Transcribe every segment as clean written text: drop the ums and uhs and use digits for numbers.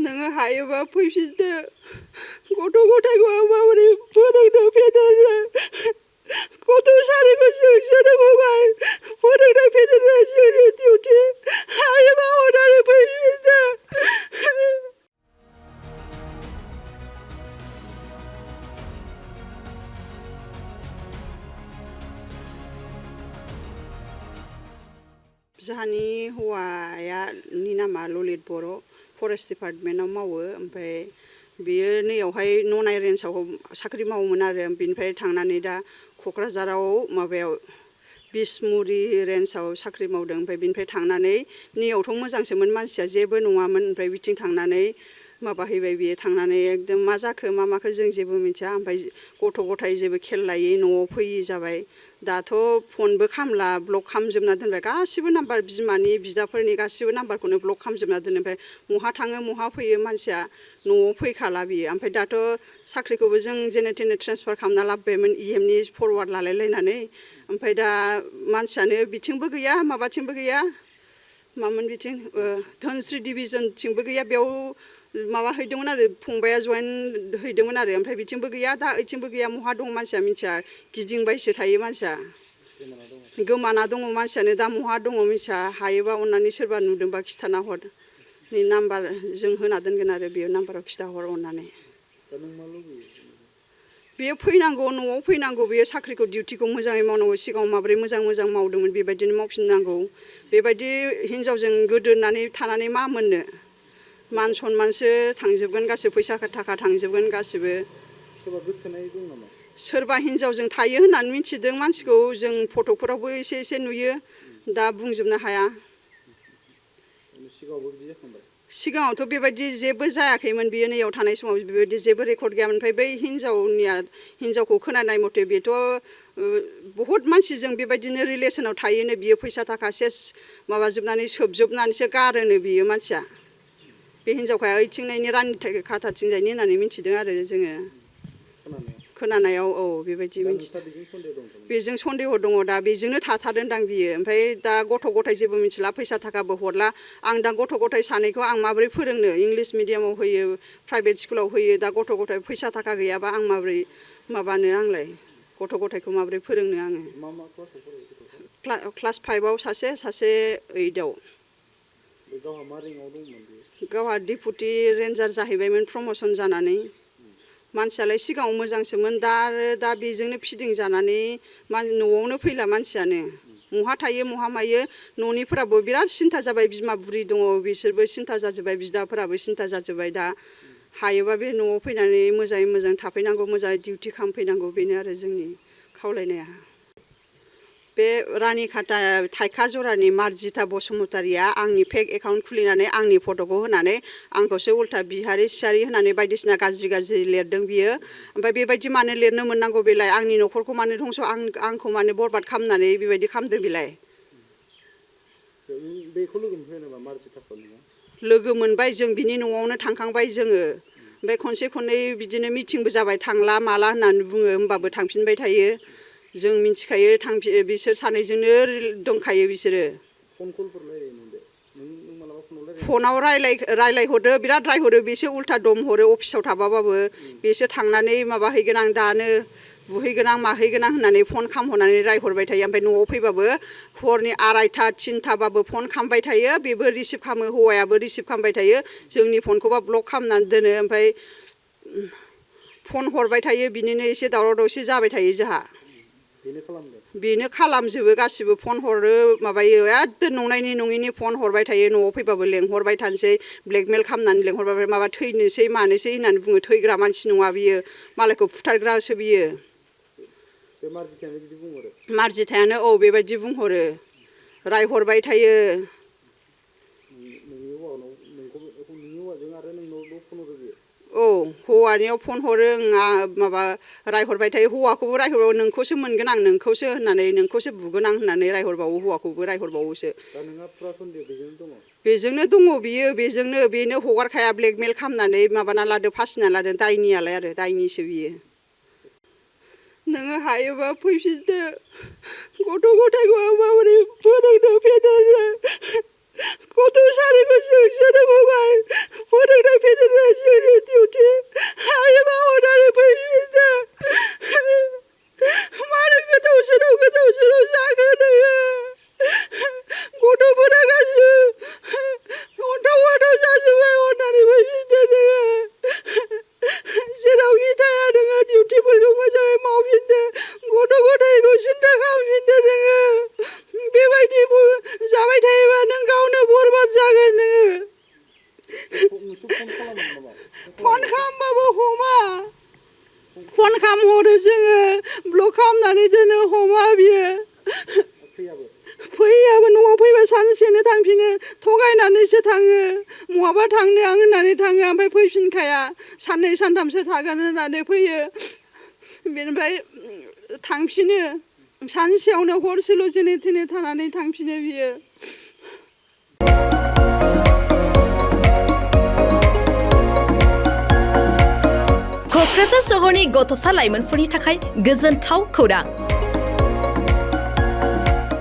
नोङो हायोबा फैफिनदो गथ' गथायखौ आं माबोरै फोरोंनो फेदेरनो गथ' सारिखौ जों जोनोम होबाय फोरोंनाय फेदेरनाय जोंनि डिउटि हायोबा अननानै फैफिनदो जोंहानि हौवानि नामा ललित बर' फरेस्ट डिपार्टमेन्टआव मावो ओमफ्राय बियो नैयावहाय ननाय रेन्जआव साख्रि मावोमोन आरो बिनिफ्राय थांनानै दा क'क्राझाराव माबायाव बिसमुरि रेन्जआव साख्रि मावदों ओमफ्राय बिनिफ्राय थांनानै नैयावथ' मोजांसोमोन मानसिया जेबो नङामोन ओमफ्राय बिथिं थांनानै माबाहैबाय बियो थांनानै एकदम मा जाखो मा माखो जों जेबो मिथिया ओमफ्राय गथ' गथाय जेबो खेल लायै न'आव फैयि जाबाय दाथ' फनबो खामला ब्लक खालामजोबना दोनबाय गासिबो नाम्बार बिमानि बिदाफोरनि गासिबो नाम्बारखौनो ब्लक खालामजोबना दोनो ओमफ्राय महा थाङो महा फैयो मानसिया न'आव फैखाला बियो ओमफ्राय दाथ' साख्रिखौबो जों जेने थेने ट्रेन्सफार खालामना लाबोबायमोन इएमनि फरवार्ड लालायलायनानै ओमफ्राय दा मानसियानो बिथिंबो गैया माबाथिंबो गैया मामोन बिथिं धोनस्रि डिभिजनथिंबो गैया बेयाव माबा हैदोंमोन आरो फंबाया जइन हैदोंमोन आरो ओमफ्राय बिथिंबो गैया दा ओइथिंबो गैया महा दं मानसिया मिथिया गिदिंबायसो थायो मानसिया गोमाना दङ मानसियानो दा महा दङ मिथिया हायोबा अननानै सोरबा नुदोंबा खिथाना हर नि नाम्बार जों होना दोनगोन आरो बेयो नाम्बाराव खिथाहर अननानै बेयो फैनांगौ न'आव फैनांगौ बेयो साख्रिखौ डिउटिखौ मोजाङै मावनांगौ सिगाङाव माबोरै मोजां मोजां मावदोंमोन बेबायदिनो मावफिननांगौ बेबायदि हिनजावजों गोदोनानै थानानै मा मोननो मान सनमानसो थांजोबगोन गासिबो फैसा थाखा थांजोबगोन गासिबो सोरबा हिनजावजों थायो होननानै मिथिदों मानसिखौ जों फट'फोरावबो एसे एसे नुयो दा बुंजोबनो हाया सिगाङावथ' बेबायदि जेबो जायाखैमोन बियो नैयाव थानाय समाव बेबायदि जेबो रेकर्ड गैयामोन ओमफ्राय बै हिनजावखौ खोनानाय मथे बेथ' बहुद मानसिजों बेबायदिनो रिलेसनाव थायोनो बियो फैसा थाखा सेस माबाजोबनानै सोबजोबनानैसो गारोनो बियो मानसिया बे हिनजावखा ओइथिंनायनि रानि खाथाथिंजायनि होननानै मिथिदों आरो जोङो खोनानायाव औ बेबायदि बेजों सन्देह दङ दा बेजोंनो थाथारदोंदां बियो ओमफ्राय दा गथ' गथाय जेबो मिथिला फैसा थाखाबो हरला आं दा गथ' गथाय सानैखौ आं माबोरै फोरोंनो इंलिस मिडियामाव होयो प्राइभेट स्कुलाव होयो दा गथ' गथाय फैसा थाखा गैयाबा आं माबोरै माबानो आंलाय गथ' गथायखौ माबोरै फोरोंनो आङो क्लास 5आव सासे 8आव गावहा डिपुटि रेन्जार जाहैबायमोन प्रमसन जानानै मानसियालाय सिगाङाव मोजांसोमोन दा बेजोंनो फिदिं जानानै न'आवनो फैला मानसियानो महा थायो महा मायो न'निफोराबो बिराद सिन्था जाबाय बिमा बुरि दङ बिसोरबो सिन्था जाजोब्बाय बिदाफोराबो सिन्था जाजोब्बाय दा हायोबा बे न'आव फैनानै मोजाङै मोजां थाफैनांगौ मोजाङै डिउटि खालामफैनांगौ बेनो आरो जोंनि खावलायनाया बे रानिखाता थाइखा जरानि मार्जिता बसुमतारिया आंनि फेक एकाउन्ट खुलिनानै आंनि फट'खौ होनानै आंखौसो उल्था बिहारि सियारि होनानै बायदिसिना गाज्रि लिरदों बियो ओमफ्राय बेबायदि मानो लिरनो मोननांगौ बेलाय आंनि न'खरखौ मानो धंस आंखौ मानो बरबाद खालामनानै बेबायदि खालामदों बेलाय लोगो मोनबाय जों बिनि न'आवनो थांखांबाय जोङो ओमफ्राय खनसे खननै बिदिनो मिटिंबो जाबाय थांला माला होननानै बुङो होमबाबो थांफिनबाय थायो जों मिथिखायो बिसोर सानैजोंनो दंखायो बिसोरो फनाव रायलायहरो बिराद रायहरो बेसो उल्था दम हरो अफिसाव थाबाबाबो बेसो थांनानै माबाहैगोन आं दानो बुहैगोन आं माहैगोन आं होननानै फन खालामहरनानै रायहरबाय थायो ओमफ्राय न'आव फैबाबो हरनि 2:30 3:00बाबो फन खालामबाय थायो बेबो रिसिभ खालामो हौवायाबो रिसिभ खालामबाय थायो जोंनि फनखौबा ब्लक खालामनानै दोनो ओमफ्राय फन हरबाय थायो बिनिनो एसे दावराव दावसि जाबाय थायो जोंहा बेनो खालामजोबो गासिबो फन हरो माबायो एकदम नंनायनि नङिनि फन हरबाय थायो न'आव फैबाबो लेंहरबाय थानोसै ब्लेकमेल खालामनानै लेंहरबाय माबा थैनोसै मानोसै होननानै बुङो थैग्रा मानसि नङा बियो मालायखौ फुथारग्रासो बियो मार्जितायानो औ बेबायदि बुंहरो रायहरबाय थायो औ हौवानियाव फन हरो माबा रायहरबाय थायो हौवाखौबो रायहरबावो नोंखौसो मोनगोन आं नोंखौसो होननानै नोंखौसो बुगोन आं होननानै रायहरबावो हौवाखौबो रायहरबावोसो बेजोंनो दङ बियो बेनो हगारखाया ब्लेकमेल खालामनानै माबाना लादो फासिना लादों दायनियालाय आरो दायनिसो बियो नोङो हायोबा फैफिनदो गथ' गथायखौ आं माबोरै फोरोंनो फेदेरनो गथ' सारिखौ जों जोनोम होबाय फोरोंनाय फेदेरनाय फन खालामबाबो हमा फन खालामहरो जोङो ब्लक खालामनानै दोनो हमा बियो फैयाबो न'आव फैबा सानसेनो थांफिनो थगायनानैसो थाङो महाबा थांनो आं होननानै थाङो ओमफ्राय फैफिनखाया साननै सानथामसो थागोन होननानै फैयो बेनिफ्राय थांफिनो सानसेयावनो हरसेल' जेने थेने थानानै थांफिनो बियो क'क्राझार सहरनि गथ'सा लाइमोनफोरनि थाखाय गोजोनथाव खौरां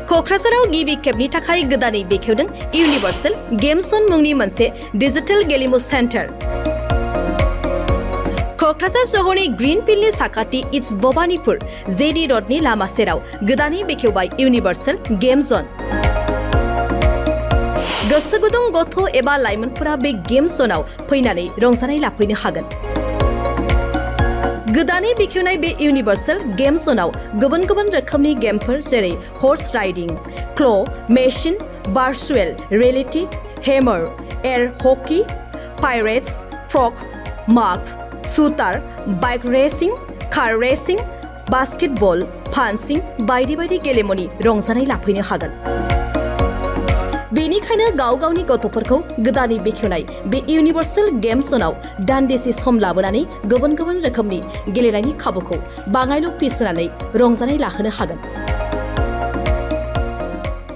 क'क्राझाराव गिबि खेबनि थाखाय गोदानै बेखेवदों इउनिभार्सेल गेम जन मुंनि मोनसे डिजिटेल गेलेमु सेन्टार क'क्राझार सहरनि ग्रीन फिल्डनि साखाथि इट्स भबानिपुर जेडी रडनि लामा सेराव गोदानै बेखेवबाय इउनिभार्सेल गेम जन गोसो गुदुं गथ' एबा लाइमोनफोरा बे गेम जनाव फैनानै रंजानाय लाफैनो हागोन गोदानै बेखेवनाय बे इउनिभार्सेल गेम जनाव गुबुन गुबुन रोखोमनि गेमफोर जेरै horse riding claw' machine virtual reality hammer air hockey pirates frog माग shooter bike racing car racing basketball punching बायदि बायदि गेलेमुनि रंजानाय लाफैनो हागोन बेनिखायनो गाव गावनि गथ'फोरखौ गोदानै बेखेवनाय बे इउनिभार्सेल गेम जनाव दान्दिसे सम लाबोनानै गुबुन गुबुन रोखोमनि गेलेनायनि खाबुखौ बाङायल' फिस होनानै रंजानाय लाहोनो हागोन